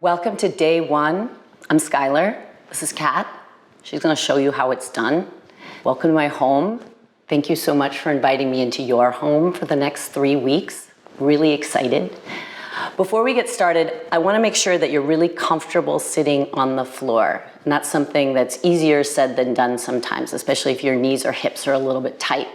Welcome to day one. I'm Schuyler. This is Kat. She's going to show you how it's done. Welcome to my home. Thank you so much for inviting me into your home for the next 3 weeks. Really excited. Before we get started, I want to make sure that you're really comfortable sitting on the floor. And that's something that's easier said than done sometimes, especially if your knees or hips are a little bit tight.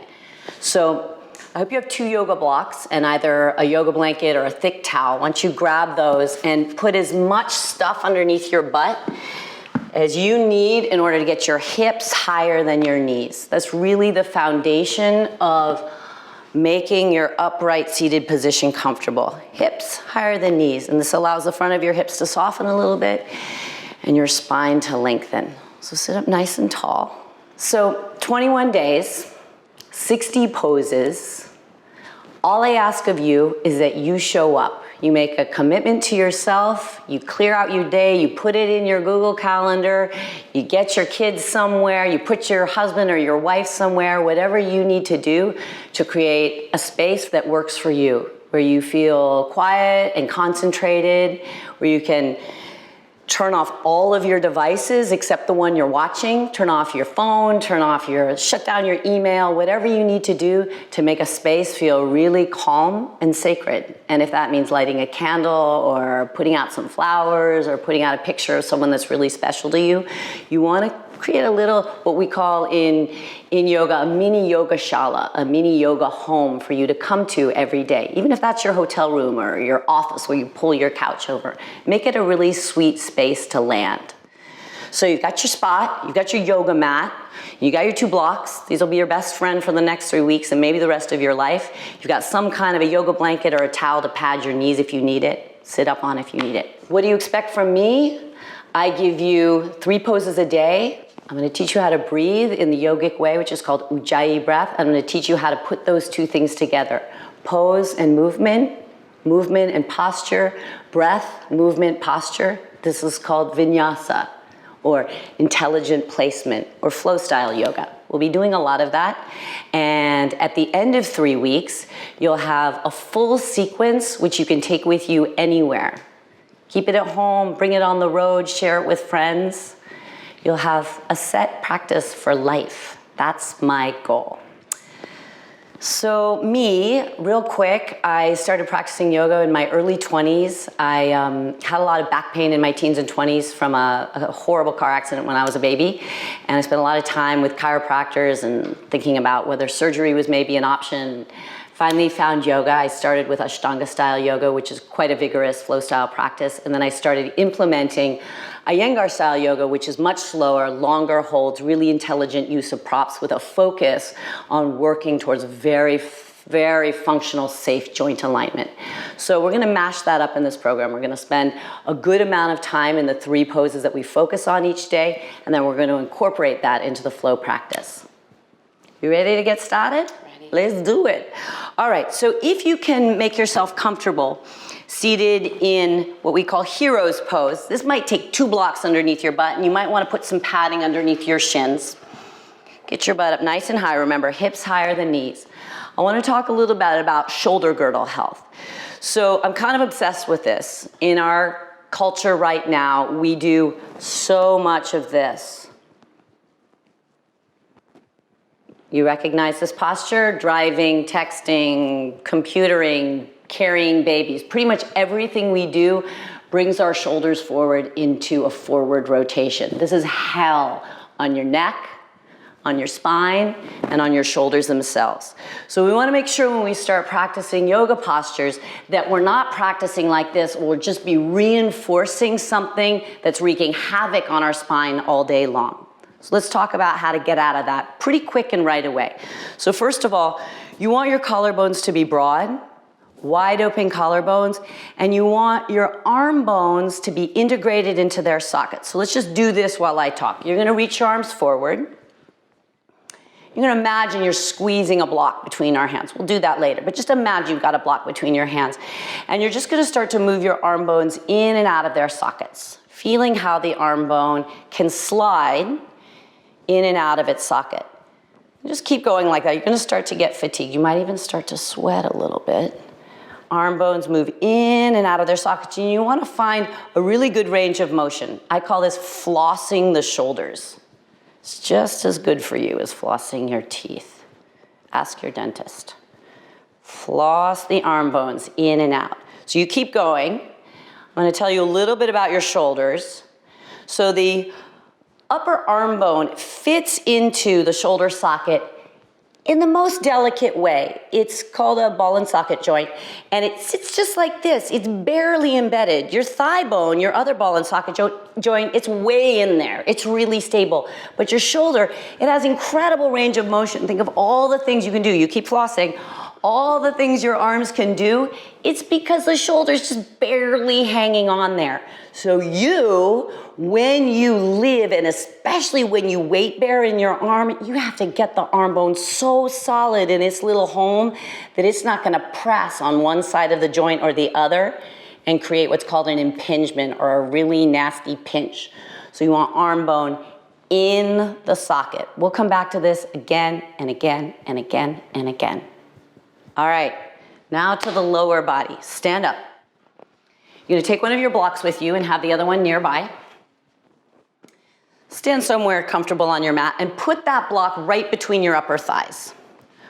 So I hope you have 2 yoga blocks and either a yoga blanket or a thick towel. Once you grab those and put as much stuff underneath your butt as you need in order to get your hips higher than your knees. That's really the foundation of making your upright seated position comfortable. Hips higher than knees, and this allows the front of your hips to soften a little bit and your spine to lengthen. So sit up nice and tall. So 21 days, 60 poses. All I ask of you is that you show up. You make a commitment to yourself, you clear out your day, you put it in your Google Calendar, you get your kids somewhere, you put your husband or your wife somewhere, whatever you need to do to create a space that works for you, where you feel quiet and concentrated, where you can turn off all of your devices except the one you're watching, turn off your phone, shut down your email, whatever you need to do to make a space feel really calm and sacred. And if that means lighting a candle or putting out some flowers or putting out a picture of someone that's really special to you, you want to create a little, what we call in yoga, a mini yoga shala, a mini yoga home for you to come to every day. Even if that's your hotel room or your office where you pull your couch over, make it a really sweet space to land. So you've got your spot, you've got your yoga mat, you got your 2 blocks. These will be your best friend for the next 3 weeks and maybe the rest of your life. You've got some kind of a yoga blanket or a towel to pad your knees if you need it. Sit up on if you need it. What do you expect from me? I give you 3 poses a day. I'm going to teach you how to breathe in the yogic way, which is called Ujjayi breath. I'm going to teach you how to put those 2 things together. Pose and movement, movement and posture, breath, movement, posture. This is called vinyasa, or intelligent placement, or flow style yoga. We'll be doing a lot of that. And at the end of 3 weeks, you'll have a full sequence which you can take with you anywhere. Keep it at home, bring it on the road, share it with friends. You'll have a set practice for life. That's my goal. So me, real quick, I started practicing yoga in my early 20s. I had a lot of back pain in my teens and 20s from a horrible car accident when I was a baby. And I spent a lot of time with chiropractors and thinking about whether surgery was maybe an option. Finally found yoga. I started with Ashtanga style yoga, which is quite a vigorous flow style practice. And then I started implementing Iyengar style yoga, which is much slower, longer holds, really intelligent use of props with a focus on working towards very, very functional, safe joint alignment. So we're going to mash that up in this program. We're going to spend a good amount of time in the 3 poses that we focus on each day, and then we're going to incorporate that into the flow practice. You ready to get started? Ready. Let's do it. All right, so if you can make yourself comfortable seated in what we call hero's pose. This might take 2 blocks underneath your butt, and you might want to put some padding underneath your shins. Get your butt up nice and high. Remember, hips higher than knees. I want to talk a little bit about shoulder girdle health. So I'm kind of obsessed with this. In our culture right now, we do so much of this. You recognize this posture? Driving, texting, computering, carrying babies. Pretty much everything we do brings our shoulders forward into a forward rotation. This is hell on your neck, on your spine, and on your shoulders themselves. So we want to make sure when we start practicing yoga postures that we're not practicing like this, or we'll just be reinforcing something that's wreaking havoc on our spine all day long. So let's talk about how to get out of that pretty quick and right away. So first of all, you want your collarbones to be broad, wide open collarbones, and you want your arm bones to be integrated into their sockets. So let's just do this while I talk. You're going to reach your arms forward. You're going to imagine you're squeezing a block between our hands. We'll do that later, but just imagine you've got a block between your hands. And you're just going to start to move your arm bones in and out of their sockets, feeling how the arm bone can slide in and out of its socket. Just keep going like that. You're going to start to get fatigued. You might even start to sweat a little bit. Arm bones move in and out of their sockets, and you want to find a really good range of motion. I call this flossing the shoulders. It's just as good for you as flossing your teeth. Ask your dentist. Floss the arm bones in and out. So you keep going. I'm going to tell you a little bit about your shoulders. So the upper arm bone fits into the shoulder socket in the most delicate way. It's called a ball and socket joint, and it sits just like this. It's barely embedded. Your thigh bone, your other ball and socket joint, it's way in there. It's really stable. But your shoulder, it has incredible range of motion. Think of all the things you can do. You keep flossing. All the things your arms can do, it's because the shoulder's just barely hanging on there. So you, when you live, and especially when you weight bear in your arm, you have to get the arm bone so solid in its little home that it's not gonna press on one side of the joint or the other and create what's called an impingement or a really nasty pinch. So you want arm bone in the socket. We'll come back to this again and again and again and again. All right, now to the lower body. Stand up. You're gonna take one of your blocks with you and have the other one nearby. Stand somewhere comfortable on your mat and put that block right between your upper thighs.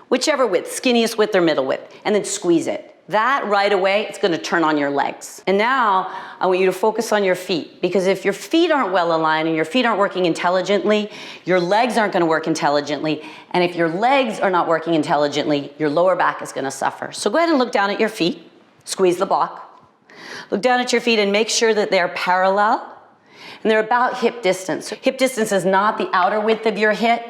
Whichever width, skinniest width or middle width, and then squeeze it. That right away, it's gonna turn on your legs. And now, I want you to focus on your feet, because if your feet aren't well aligned and your feet aren't working intelligently, your legs aren't gonna work intelligently, and if your legs are not working intelligently, your lower back is gonna suffer. So go ahead and look down at your feet, squeeze the block. Look down at your feet and make sure that they're parallel, and they're about hip distance. So hip distance is not the outer width of your hip,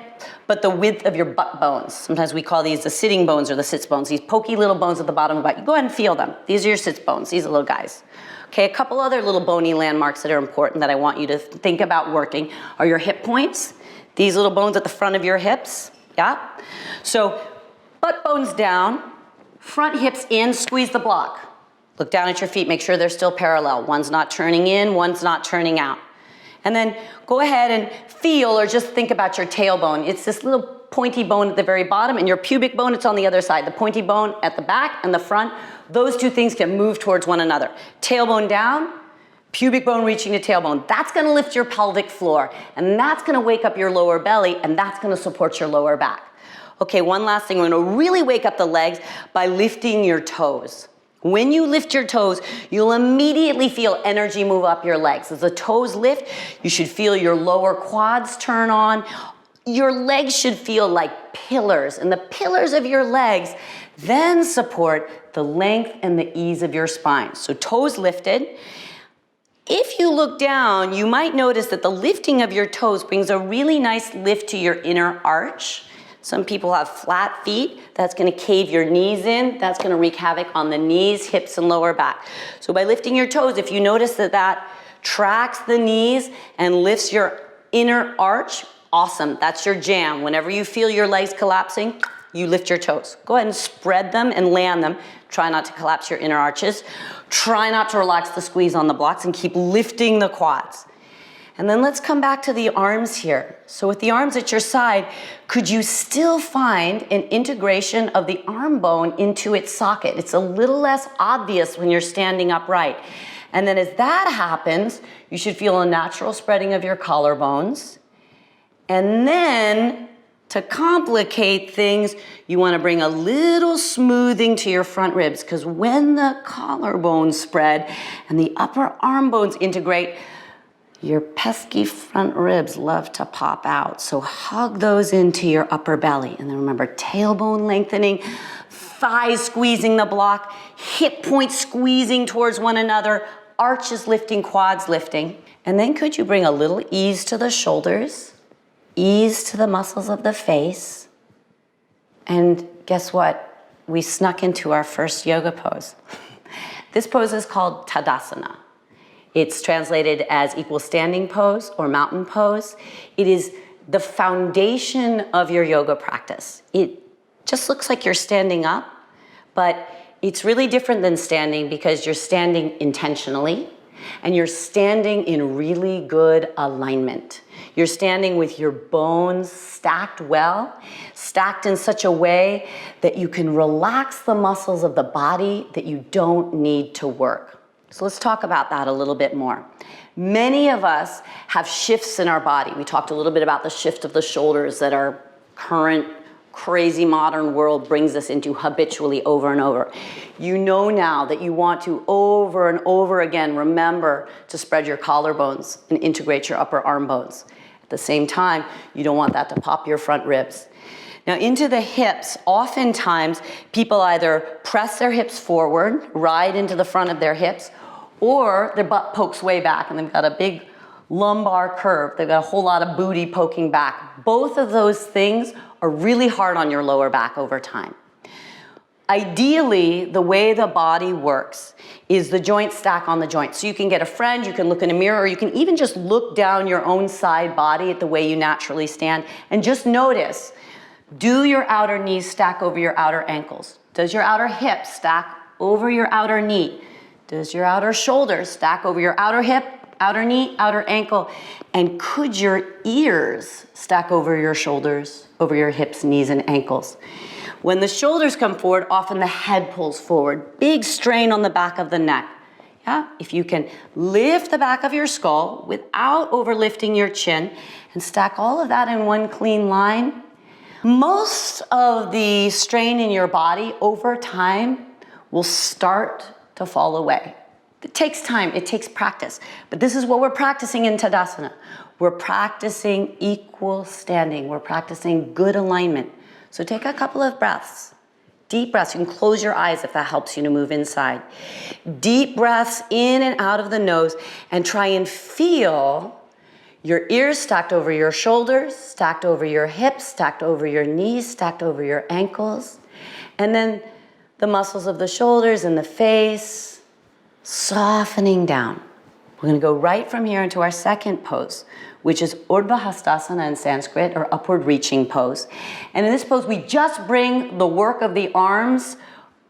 but the width of your butt bones. Sometimes we call these the sitting bones or the sits bones, these pokey little bones at the bottom of the butt. You go ahead and feel them. These are your sits bones, these are little guys. Okay, a couple other little bony landmarks that are important that I want you to think about working are your hip points, these little bones at the front of your hips, yeah? So butt bones down, front hips in, squeeze the block. Look down at your feet, make sure they're still parallel. One's not turning in, one's not turning out. And then go ahead and feel or just think about your tailbone. It's this little pointy bone at the very bottom, and your pubic bone, it's on the other side. The pointy bone at the back and the front, those two things can move towards one another. Tailbone down, pubic bone reaching to tailbone. That's gonna lift your pelvic floor, and that's gonna wake up your lower belly, and that's gonna support your lower back. Okay, one last thing, we're gonna really wake up the legs by lifting your toes. When you lift your toes, you'll immediately feel energy move up your legs. As the toes lift, you should feel your lower quads turn on. Your legs should feel like pillars, and the pillars of your legs then support the length and the ease of your spine. So toes lifted. If you look down, you might notice that the lifting of your toes brings a really nice lift to your inner arch. Some people have flat feet. That's gonna cave your knees in. That's gonna wreak havoc on the knees, hips, and lower back. So by lifting your toes, if you notice that that tracks the knees and lifts your inner arch, awesome, that's your jam. Whenever you feel your legs collapsing, you lift your toes. Go ahead and spread them and land them. Try not to collapse your inner arches. Try not to relax the squeeze on the blocks and keep lifting the quads. And then let's come back to the arms here. So with the arms at your side, could you still find an integration of the arm bone into its socket? It's a little less obvious when you're standing upright. And then as that happens, you should feel a natural spreading of your collarbones. And then to complicate things, you want to bring a little smoothing to your front ribs, because when the collarbones spread and the upper arm bones integrate, your pesky front ribs love to pop out. So hug those into your upper belly. And then remember, tailbone lengthening, thighs squeezing the block, hip points squeezing towards one another, arches lifting, quads lifting. And then could you bring a little ease to the shoulders, ease to the muscles of the face. And guess what? We snuck into our first yoga pose. This pose is called Tadasana. It's translated as equal standing pose or mountain pose. It is the foundation of your yoga practice. It just looks like you're standing up, but it's really different than standing because you're standing intentionally and you're standing in really good alignment. You're standing with your bones stacked well, stacked in such a way that you can relax the muscles of the body that you don't need to work. So let's talk about that a little bit more. Many of us have shifts in our body. We talked a little bit about the shift of the shoulders that our current crazy modern world brings us into habitually over and over. You know now that you want to over and over again remember to spread your collarbones and integrate your upper arm bones. At the same time, you don't want that to pop your front ribs. Now into the hips, oftentimes people either press their hips forward, ride into the front of their hips, or their butt pokes way back and they've got a big lumbar curve. They've got a whole lot of booty poking back. Both of those things are really hard on your lower back over time. Ideally, the way the body works is the joint stack on the joint. So you can get a friend, you can look in a mirror, or you can even just look down your own side body at the way you naturally stand and just notice, do your outer knees stack over your outer ankles? Does your outer hip stack over your outer knee? Does your outer shoulder stack over your outer hip, outer knee, outer ankle? And could your ears stack over your shoulders, over your hips, knees, and ankles? When the shoulders come forward, often the head pulls forward. Big strain on the back of the neck. Yeah? If you can lift the back of your skull without overlifting your chin and stack all of that in one clean line, most of the strain in your body over time will start to fall away. It takes time, it takes practice. But this is what we're practicing in Tadasana. We're practicing equal standing. We're practicing good alignment. So take a couple of breaths, deep breaths. You can close your eyes if that helps you to move inside. Deep breaths in and out of the nose and try and feel your ears stacked over your shoulders, stacked over your hips, stacked over your knees, stacked over your ankles. And then the muscles of the shoulders and the face softening down. We're going to go right from here into our second pose, which is Urdhva Hastasana in Sanskrit, or upward reaching pose. And in this pose, we just bring the work of the arms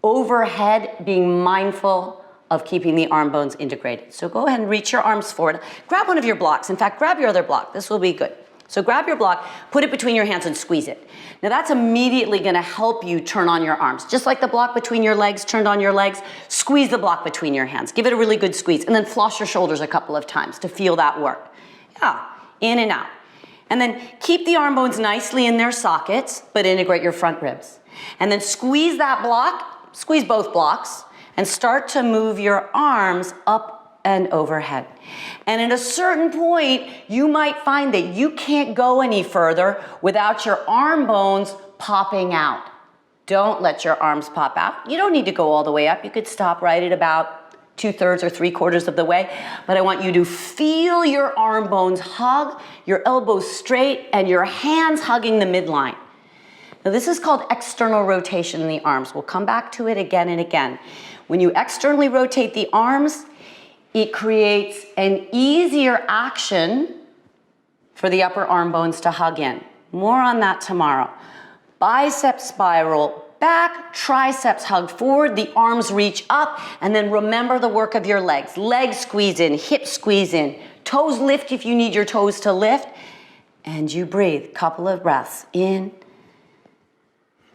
overhead, being mindful of keeping the arm bones integrated. So go ahead and reach your arms forward. Grab one of your blocks. In fact, grab your other block. This will be good. So grab your block, put it between your hands and squeeze it. Now that's immediately going to help you turn on your arms. Just like the block between your legs turned on your legs, squeeze the block between your hands. Give it a really good squeeze and then floss your shoulders a couple of times to feel that work. Yeah, in and out. And then keep the arm bones nicely in their sockets, but integrate your front ribs. And then squeeze that block, squeeze both blocks, and start to move your arms up and overhead. And at a certain point, you might find that you can't go any further without your arm bones popping out. Don't let your arms pop out. You don't need to go all the way up. You could stop right at about 2/3 or 3/4 of the way. But I want you to feel your arm bones hug, your elbows straight, and your hands hugging the midline. Now this is called external rotation in the arms. We'll come back to it again and again. When you externally rotate the arms, it creates an easier action for the upper arm bones to hug in. More on that tomorrow. Bicep spiral back, triceps hug forward, the arms reach up, and then remember the work of your legs. Legs squeeze in, hips squeeze in, toes lift if you need your toes to lift, and you breathe. Couple of breaths in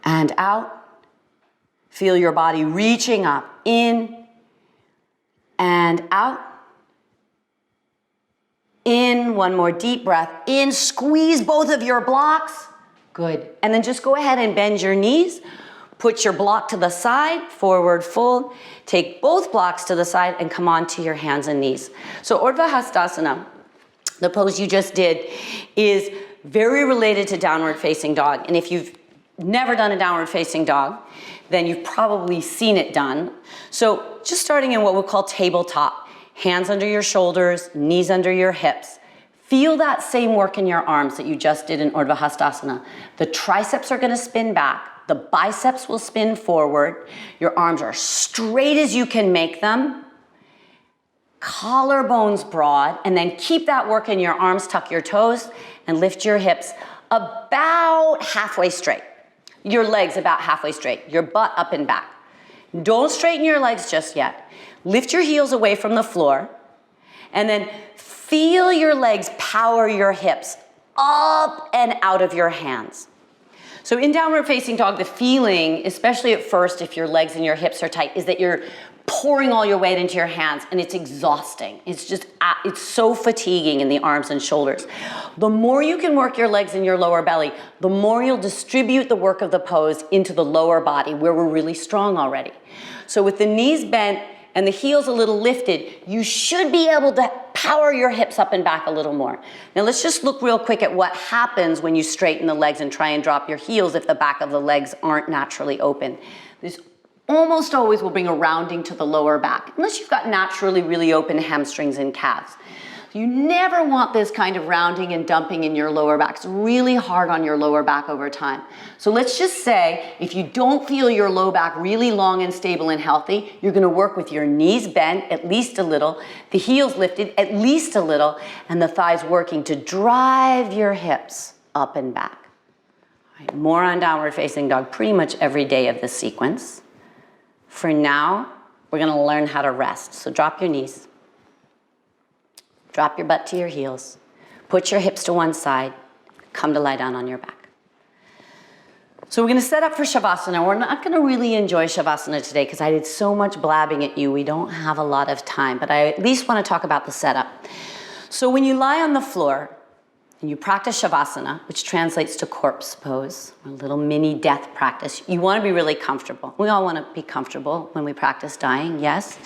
and out. Feel your body reaching up, in and out. In, one more deep breath. In, squeeze both of your blocks. Good. And then just go ahead and bend your knees. Put your block to the side, forward fold. Take both blocks to the side and come onto your hands and knees. So Urdhva Hastasana, the pose you just did, is very related to downward facing dog. And if you've never done a downward facing dog, then you've probably seen it done. So just starting in what we'll call tabletop, hands under your shoulders, knees under your hips. Feel that same work in your arms that you just did in Urdhva Hastasana. The triceps are going to spin back. The biceps will spin forward. Your arms are straight as you can make them. Collarbones broad, and then keep that work in your arms. Tuck your toes and lift your hips about halfway straight. Your legs about halfway straight, your butt up and back. Don't straighten your legs just yet. Lift your heels away from the floor And then feel your legs power your hips up and out of your hands. So in downward facing dog, the feeling, especially at first if your legs and your hips are tight, is that you're pouring all your weight into your hands and it's exhausting. It's so fatiguing in the arms and shoulders. The more you can work your legs and your lower belly, the more you'll distribute the work of the pose into the lower body where we're really strong already. So with the knees bent and the heels a little lifted, you should be able to power your hips up and back a little more. Now let's just look real quick at what happens when you straighten the legs and try and drop your heels if the back of the legs aren't naturally open. This almost always will bring a rounding to the lower back, unless you've got naturally really open hamstrings and calves. You never want this kind of rounding and dumping in your lower back. It's really hard on your lower back over time. So let's just say if you don't feel your low back really long and stable and healthy, you're going to work with your knees bent at least a little, the heels lifted at least a little, and the thighs working to drive your hips up and back. All right, more on downward facing dog pretty much every day of this sequence. For now, we're going to learn how to rest. So drop your knees. Drop your butt to your heels. Put your hips to one side. Come to lie down on your back. So we're going to set up for Savasana. We're not going to really enjoy Savasana today because I did so much blabbing at you. We don't have a lot of time, but I at least want to talk about the setup. So when you lie on the floor and you practice Savasana, which translates to corpse pose, a little mini death practice, you want to be really comfortable. We all want to be comfortable when we practice dying, yes?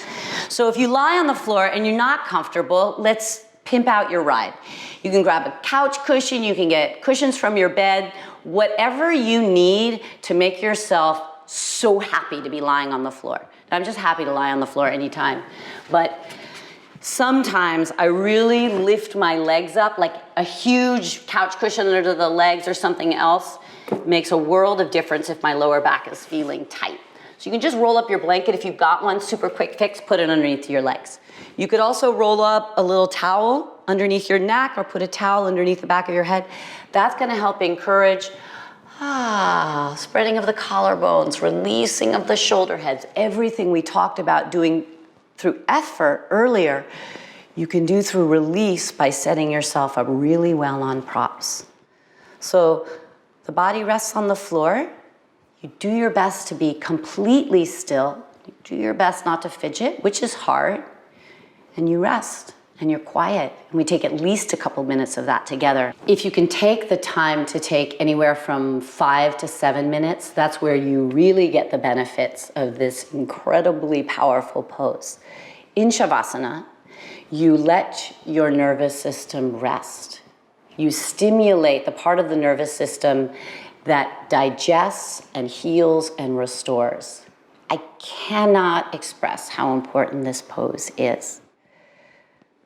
So if you lie on the floor and you're not comfortable, let's pimp out your ride. You can grab a couch cushion, you can get cushions from your bed, whatever you need to make yourself so happy to be lying on the floor. I'm just happy to lie on the floor anytime. But sometimes I really lift my legs up, like a huge couch cushion under the legs or something else makes a world of difference if my lower back is feeling tight. So you can just roll up your blanket if you've got one, super quick fix, put it underneath your legs. You could also roll up a little towel underneath your neck or put a towel underneath the back of your head. That's going to help encourage spreading of the collarbones, releasing of the shoulder heads, everything we talked about doing through effort earlier, you can do through release by setting yourself up really well on props. So the body rests on the floor. You do your best to be completely still. You do your best not to fidget, which is hard. And you rest and you're quiet. And we take at least a couple minutes of that together. If you can take the time to take anywhere from 5 to 7 minutes, that's where you really get the benefits of this incredibly powerful pose. In Savasana, you let your nervous system rest. You stimulate the part of the nervous system that digests and heals and restores. I cannot express how important this pose is.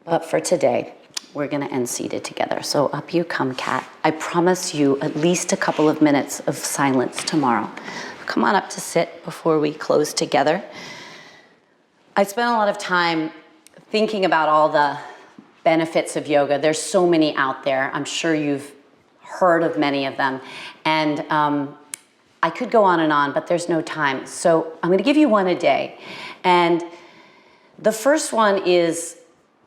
But for today, we're going to end seated together. So up you come, cat. I promise you at least a couple of minutes of silence tomorrow. Come on up to sit before we close together. I spent a lot of time thinking about all the benefits of yoga. There's so many out there. I'm sure you've heard of many of them. And I could go on, but there's no time. So I'm going to give you one a day. And the first one is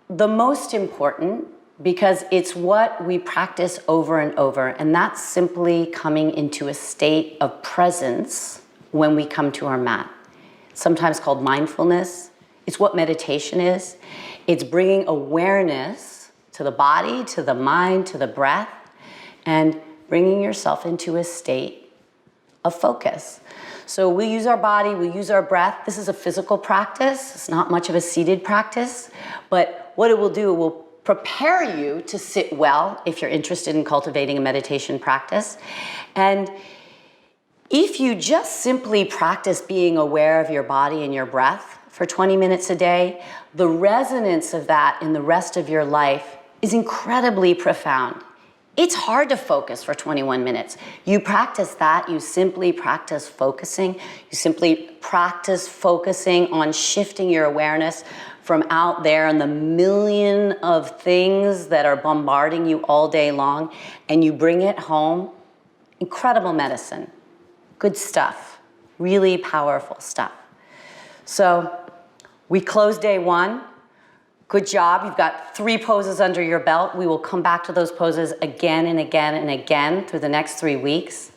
the most important because it's what we practice over and over. And that's simply coming into a state of presence when we come to our mat. It's sometimes called mindfulness. It's what meditation is. It's bringing awareness to the body, to the mind, to the breath, and bringing yourself into a state of focus. So we use our body, we use our breath. This is a physical practice. It's not much of a seated practice, but what it will do, it will prepare you to sit well if you're interested in cultivating a meditation practice. And if you just simply practice being aware of your body and your breath for 20 minutes a day, the resonance of that in the rest of your life is incredibly profound. It's hard to focus for 21 minutes. You practice that, you simply practice focusing. You simply practice focusing on shifting your awareness from out there and the million of things that are bombarding you all day long, and you bring it home. Incredible medicine. Good stuff. Really powerful stuff. So we close day one Good job. You've got 3 poses under your belt. We will come back to those poses again and again and again through the next 3 weeks.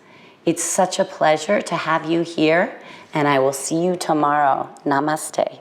It's such a pleasure to have you here, and I will see you tomorrow. Namaste.